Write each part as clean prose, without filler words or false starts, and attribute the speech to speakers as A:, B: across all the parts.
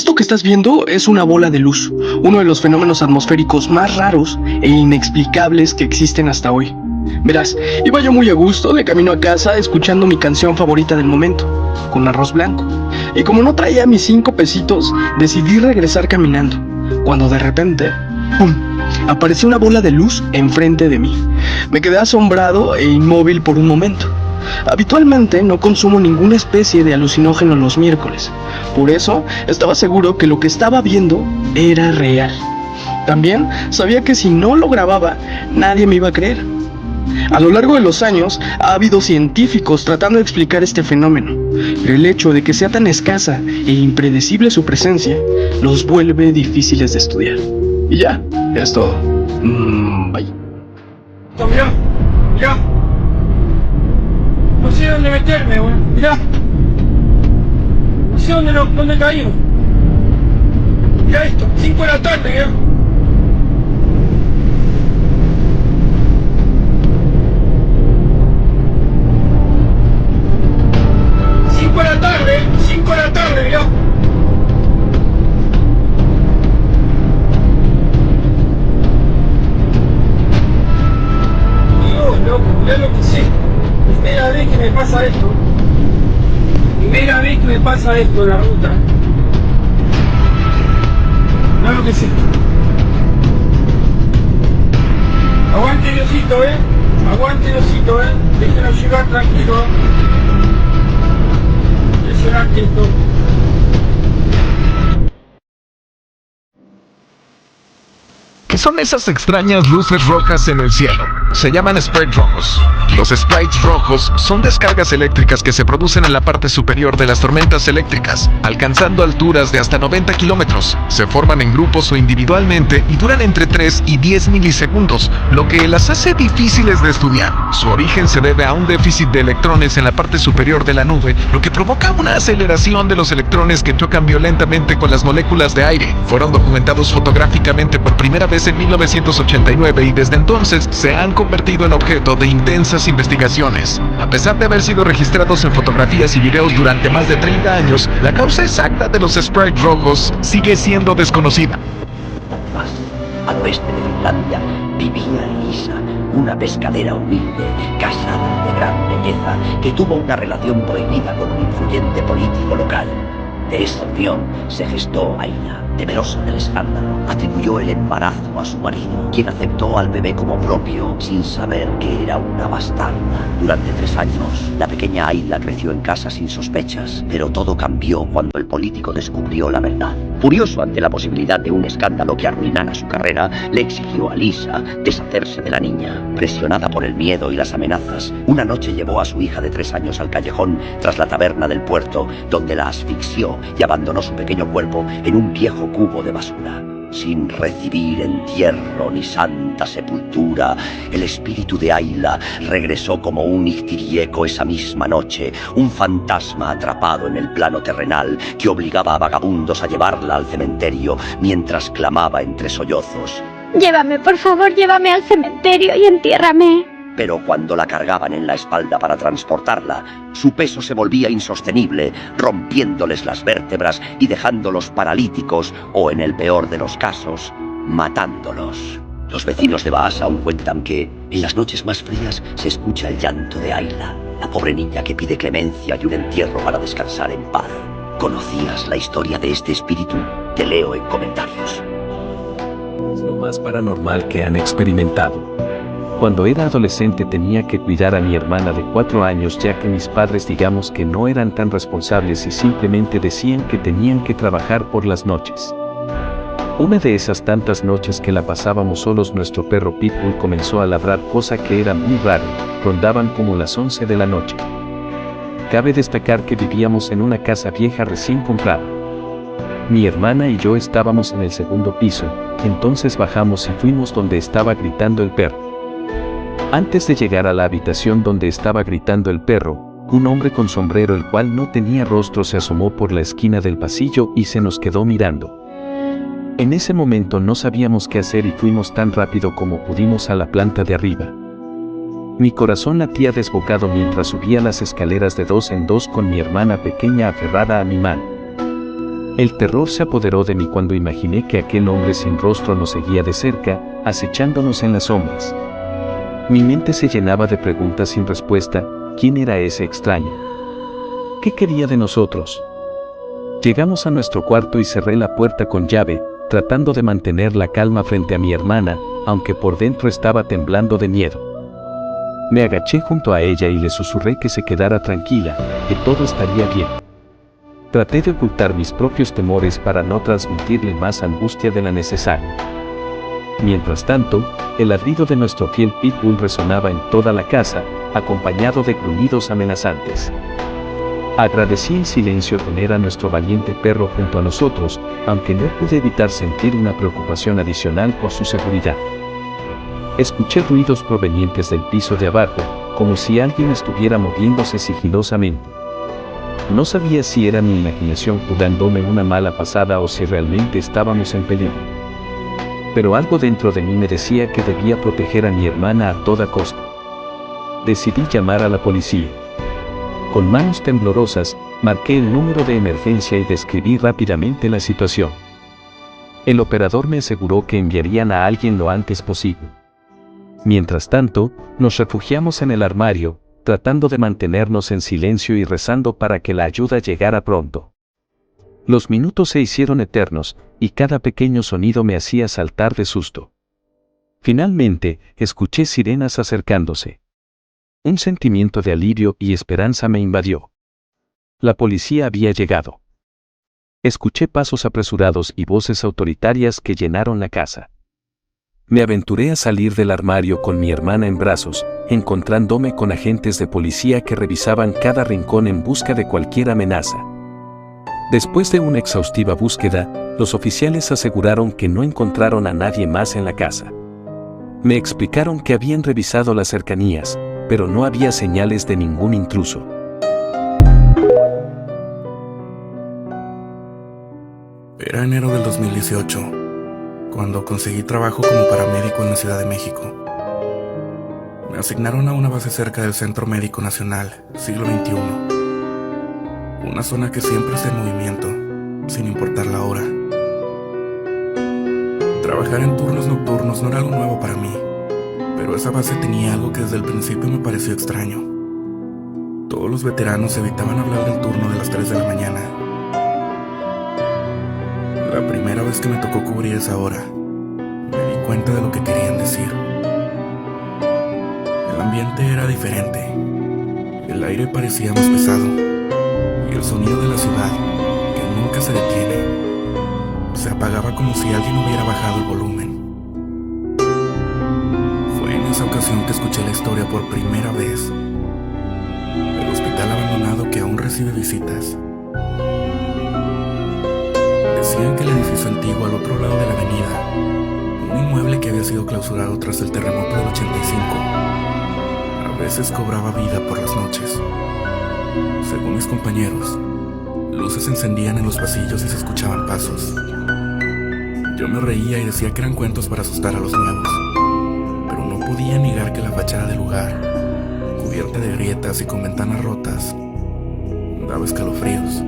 A: Esto que estás viendo es una bola de luz, uno de los fenómenos atmosféricos más raros e inexplicables que existen hasta hoy. Verás, iba yo muy a gusto de camino a casa escuchando mi canción favorita del momento, con arroz blanco. Y como no traía mis 5 pesitos, decidí regresar caminando, cuando de repente, ¡pum!, apareció una bola de luz enfrente de mí. Me quedé asombrado e inmóvil por un momento. Habitualmente no consumo ninguna especie de alucinógeno los miércoles, por eso estaba seguro que lo que estaba viendo era real. También sabía que si no lo grababa, nadie me iba a creer. A lo largo de los años ha habido científicos tratando de explicar este fenómeno, pero el hecho de que sea tan escasa e impredecible su presencia los vuelve difíciles de estudiar. Y ya, es todo. Bye.
B: Mirá, mirá. No sé dónde meterme, weón. Mirá. No sé dónde caímos. Mirá esto, 5 de la tarde, mirá. Cinco de la tarde, mirá. Dios, loco, mirá lo que sé. Primera vez que me pasa esto. Primera vez que me pasa esto en la ruta. Mirá lo que sé. Aguante Diosito, aguante Diosito, déjenos llegar tranquilo. Impresionante esto.
C: ¿Qué son esas extrañas luces rojas en el cielo? Se llaman sprites rojos. Los sprites rojos son descargas eléctricas que se producen en la parte superior de las tormentas eléctricas, alcanzando alturas de hasta 90 kilómetros. Se forman en grupos o individualmente y duran entre 3 y 10 milisegundos, lo que las hace difíciles de estudiar. Su origen se debe a un déficit de electrones en la parte superior de la nube, lo que provoca una aceleración de los electrones que chocan violentamente con las moléculas de aire. Fueron documentados fotográficamente por primera vez en 1989 y desde entonces se han convertido en objeto de intensas investigaciones. A pesar de haber sido registrados en fotografías y videos durante más de 30 años, la causa exacta de los sprites rojos sigue siendo desconocida.
D: Más al oeste de Finlandia vivía Elisa, una pescadera humilde, casada de gran belleza, que tuvo una relación prohibida con un influyente político local. De esta unión se gestó Aina. Temerosa del escándalo, atribuyó el embarazo a su marido, quien aceptó al bebé como propio, sin saber que era una bastarda. Durante 3 años, la pequeña Ayla creció en casa sin sospechas, pero todo cambió cuando el político descubrió la verdad. Furioso ante la posibilidad de un escándalo que arruinara su carrera, le exigió a Lisa deshacerse de la niña. Presionada por el miedo y las amenazas, una noche llevó a su hija de 3 años al callejón tras la taberna del puerto, donde la asfixió y abandonó su pequeño cuerpo en un viejo cubo de basura. Sin recibir entierro ni santa sepultura, el espíritu de Ayla regresó como un ictirieco esa misma noche, un fantasma atrapado en el plano terrenal que obligaba a vagabundos a llevarla al cementerio mientras clamaba entre sollozos:
E: Llévame, por favor, llévame al cementerio y entiérrame.
D: Pero cuando la cargaban en la espalda para transportarla, su peso se volvía insostenible, rompiéndoles las vértebras y dejándolos paralíticos o, en el peor de los casos, matándolos. Los vecinos de Vaasa aún cuentan que, en las noches más frías, se escucha el llanto de Ayla, la pobre niña que pide clemencia y un entierro para descansar en paz. ¿Conocías la historia de este espíritu? Te leo en comentarios.
F: Es lo más paranormal que han experimentado. Cuando era adolescente tenía que cuidar a mi hermana de 4 años, ya que mis padres, digamos que no eran tan responsables y simplemente decían que tenían que trabajar por las noches. Una de esas tantas noches que la pasábamos solos, nuestro perro Pitbull comenzó a ladrar, cosa que era muy raro. Rondaban como las 11 de la noche. Cabe destacar que vivíamos en una casa vieja recién comprada. Mi hermana y yo estábamos en el 2º piso, entonces bajamos y fuimos donde estaba gritando el perro. Antes de llegar a la habitación donde estaba gritando el perro, un hombre con sombrero, el cual no tenía rostro, se asomó por la esquina del pasillo y se nos quedó mirando. En ese momento no sabíamos qué hacer y fuimos tan rápido como pudimos a la planta de arriba. Mi corazón latía desbocado mientras subía las escaleras de 2 en 2 con mi hermana pequeña aferrada a mi mano. El terror se apoderó de mí cuando imaginé que aquel hombre sin rostro nos seguía de cerca, acechándonos en las sombras. Mi mente se llenaba de preguntas sin respuesta. ¿Quién era ese extraño? ¿Qué quería de nosotros? Llegamos a nuestro cuarto y cerré la puerta con llave, tratando de mantener la calma frente a mi hermana, aunque por dentro estaba temblando de miedo. Me agaché junto a ella y le susurré que se quedara tranquila, que todo estaría bien. Traté de ocultar mis propios temores para no transmitirle más angustia de la necesaria. Mientras tanto, el ladrido de nuestro fiel pitbull resonaba en toda la casa, acompañado de gruñidos amenazantes. Agradecí en silencio tener a nuestro valiente perro junto a nosotros, aunque no pude evitar sentir una preocupación adicional por su seguridad. Escuché ruidos provenientes del piso de abajo, como si alguien estuviera moviéndose sigilosamente. No sabía si era mi imaginación jugándome una mala pasada o si realmente estábamos en peligro. Pero algo dentro de mí me decía que debía proteger a mi hermana a toda costa. Decidí llamar a la policía. Con manos temblorosas, marqué el número de emergencia y describí rápidamente la situación. El operador me aseguró que enviarían a alguien lo antes posible. Mientras tanto, nos refugiamos en el armario, tratando de mantenernos en silencio y rezando para que la ayuda llegara pronto. Los minutos se hicieron eternos, y cada pequeño sonido me hacía saltar de susto. Finalmente, escuché sirenas acercándose. Un sentimiento de alivio y esperanza me invadió. La policía había llegado. Escuché pasos apresurados y voces autoritarias que llenaron la casa. Me aventuré a salir del armario con mi hermana en brazos, encontrándome con agentes de policía que revisaban cada rincón en busca de cualquier amenaza. Después de una exhaustiva búsqueda, los oficiales aseguraron que no encontraron a nadie más en la casa. Me explicaron que habían revisado las cercanías, pero no había señales de ningún intruso.
G: Era enero del 2018, cuando conseguí trabajo como paramédico en la Ciudad de México. Me asignaron a una base cerca del Centro Médico Nacional, siglo XXI. Una zona que siempre está en movimiento, sin importar la hora. Trabajar en turnos nocturnos no era algo nuevo para mí, pero esa base tenía algo que desde el principio me pareció extraño. Todos los veteranos evitaban hablar del turno de las 3 de la mañana. La primera vez que me tocó cubrir esa hora, me di cuenta de lo que querían decir. El ambiente era diferente. El aire parecía más pesado, y el sonido de la ciudad, que nunca se detiene, se apagaba como si alguien hubiera bajado el volumen. Fue en esa ocasión que escuché la historia por primera vez. El hospital abandonado que aún recibe visitas. Decían que el edificio antiguo al otro lado de la avenida, un inmueble que había sido clausurado tras el terremoto del 85, a veces cobraba vida por las noches. Según mis compañeros, luces se encendían en los pasillos y se escuchaban pasos. Yo me reía y decía que eran cuentos para asustar a los nuevos, pero no podía negar que la fachada del lugar, cubierta de grietas y con ventanas rotas, daba escalofríos.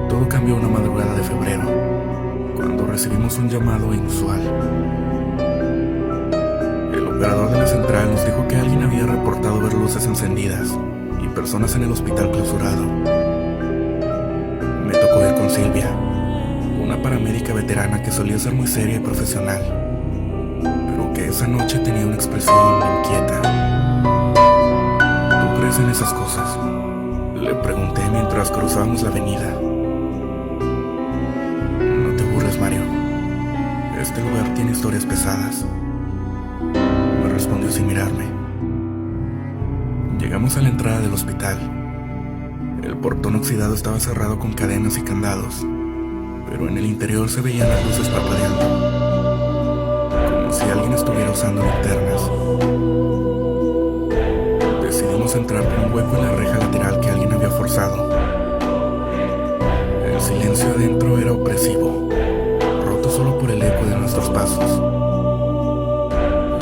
G: Todo cambió una madrugada de febrero, cuando recibimos un llamado inusual. El operador de la central nos dijo que alguien había reportado ver luces encendidas y personas en el hospital clausurado. Me tocó ir con Silvia, una paramédica veterana que solía ser muy seria y profesional, pero que esa noche tenía una expresión inquieta. ¿Tú crees en esas cosas?, le pregunté mientras cruzábamos la avenida. No te burles, Mario. Este lugar tiene historias pesadas, me respondió sin mirarme. Llegamos a la entrada del hospital. El portón oxidado estaba cerrado con cadenas y candados, pero en el interior se veían las luces parpadeando, como si alguien estuviera usando linternas. Decidimos entrar por un hueco en la reja lateral que alguien había forzado. El silencio adentro era opresivo, roto solo por el eco de nuestros pasos.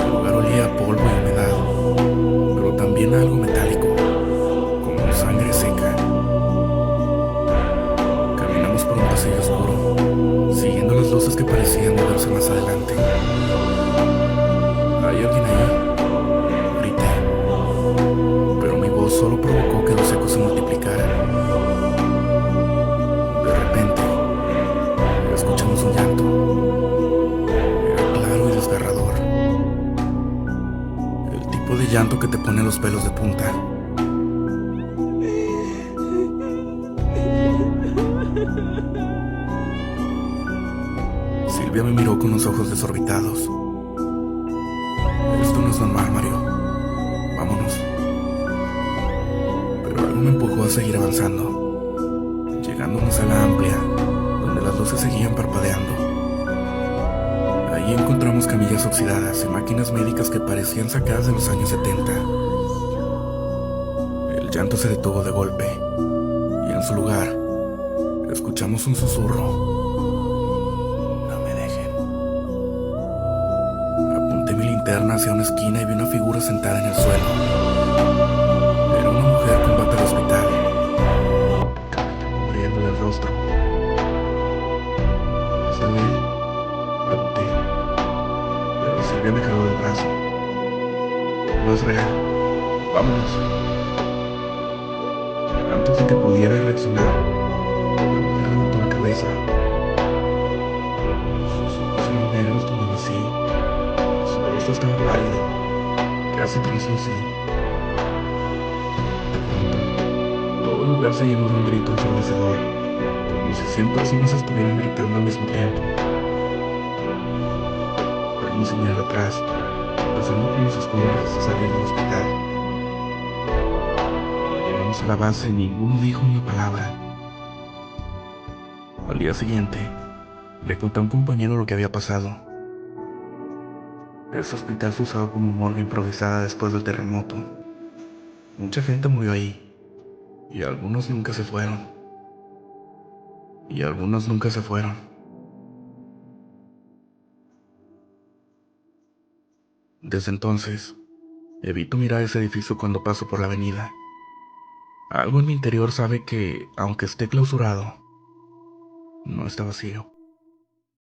G: El lugar olía a polvo y humedad, pero también a algo metálico, como sangre seca. voces que parecían moverse más adelante. ¿Hay alguien ahí? Grité. Pero mi voz solo provocó que los ecos se multiplicaran. De repente, escuchamos un llanto. Era claro y desgarrador. El tipo de llanto que te pone los pelos de punta. Silvia me miró con los ojos desorbitados. Esto no es normal, Mario. Vámonos. Pero algo me empujó a seguir avanzando. Llegando a una sala amplia, donde las luces seguían parpadeando. Allí encontramos camillas oxidadas y máquinas médicas que parecían sacadas de los años 70. El llanto se detuvo de golpe, y en su lugar, escuchamos un susurro. Mi linterna hacia una esquina y vi una figura sentada en el suelo. Era una mujer con bata de hospital, cubriéndole el rostro. ¿Se ve? Pregunté, pero Silvia me jaló del brazo. No es real. Vámonos. Antes de que pudiera reaccionar, la mujer levantó la cabeza. Sus ojos eran negros como el vacío. Esto estaba pálido, casi translúcido. De pronto, todo el lugar se llenó de un grito ensordecedor, como si 100 personas estuvieran gritando al mismo tiempo. Pudimos mirar atrás, pasando por los escombros hasta salir del hospital. Cuando llegamos a la base, ninguno dijo una palabra. Al día siguiente, le conté a un compañero lo que había pasado. Ese hospital fue usado como morgue improvisada después del terremoto. Mucha gente murió ahí, y algunos nunca se fueron. Desde entonces, evito mirar ese edificio cuando paso por la avenida. Algo en mi interior sabe que, aunque esté clausurado, no está vacío.